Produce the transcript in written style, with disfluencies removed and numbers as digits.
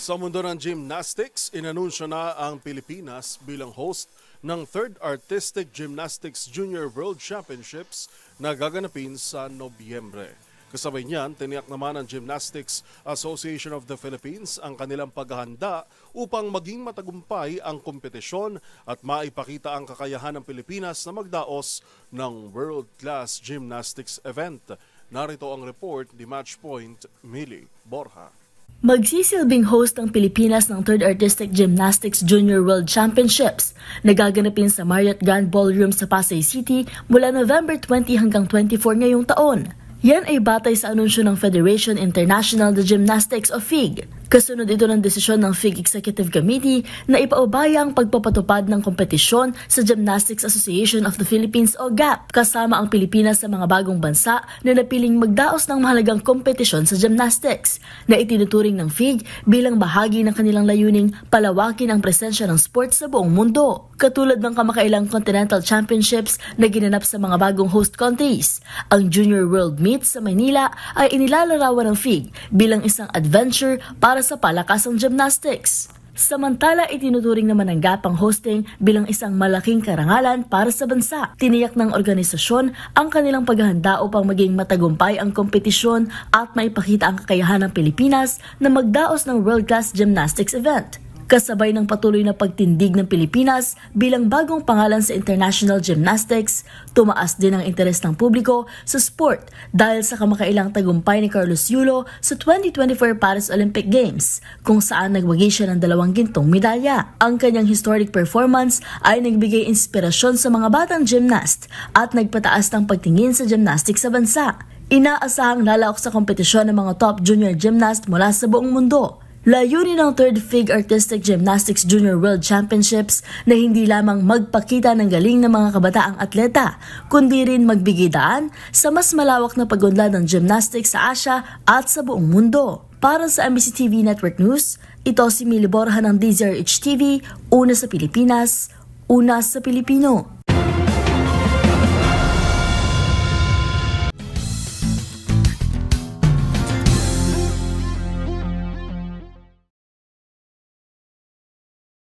Sa mundo ng gymnastics, inanunsyo na ang Pilipinas bilang host ng 3rd Artistic Gymnastics Junior World Championships na gaganapin sa Nobyembre. Kasabay niyan, tiniyak naman ng Gymnastics Association of the Philippines ang kanilang paghahanda upang maging matagumpay ang kompetisyon at maipakita ang kakayahan ng Pilipinas na magdaos ng world-class gymnastics event. Narito ang report ni Matchpoint Millie Borja. Magsisilbing host ang Pilipinas ng 3rd Artistic Gymnastics Junior World Championships na gaganapin sa Marriott Grand Ballroom sa Pasay City mula November 20 hanggang 24 ngayong taon. Yan ay batay sa anunsyo ng Federation International de Gymnastics o FIG. Kasunod ito ng desisyon ng FIG Executive Committee na ipaubaya ang pagpapatupad ng kompetisyon sa Gymnastics Association of the Philippines o GAP kasama ang Pilipinas sa mga bagong bansa na napiling magdaos ng mahalagang kompetisyon sa gymnastics na itinuturing ng FIG bilang bahagi ng kanilang layuning palawakin ang presensya ng sports sa buong mundo. Katulad ng kamakailang Continental Championships na ginanap sa mga bagong host countries, ang Junior World Meet sa Maynila ay inilalarawan ng FIG bilang isang adventure para sa palakasang gymnastics. Samantala, itinuturing naman ng GAP ang hosting bilang isang malaking karangalan para sa bansa. Tiniyak ng organisasyon ang kanilang paghahanda upang maging matagumpay ang kompetisyon at maipakita ang kakayahan ng Pilipinas na magdaos ng world-class gymnastics event. Kasabay ng patuloy na pagtindig ng Pilipinas bilang bagong pangalan sa international gymnastics, tumaas din ang interes ng publiko sa sport dahil sa kamakailang tagumpay ni Carlos Yulo sa 2024 Paris Olympic Games, kung saan nagwagi siya ng 2 gintong medalya. Ang kanyang historic performance ay nagbigay inspirasyon sa mga batang gymnast at nagpataas ng pagtingin sa gymnastics sa bansa. Inaasahang lalaok sa kompetisyon ng mga top junior gymnast mula sa buong mundo. Layunin ng 3rd FIG Artistic Gymnastics Junior World Championships na hindi lamang magpakita ng galing ng mga kabataang atleta, kundi rin magbigay daan sa mas malawak na pagunlad ng gymnastics sa Asia at sa buong mundo. Para sa MBC TV Network News, ito si Millie Borja ng DZRH TV, una sa Pilipinas, una sa Pilipino.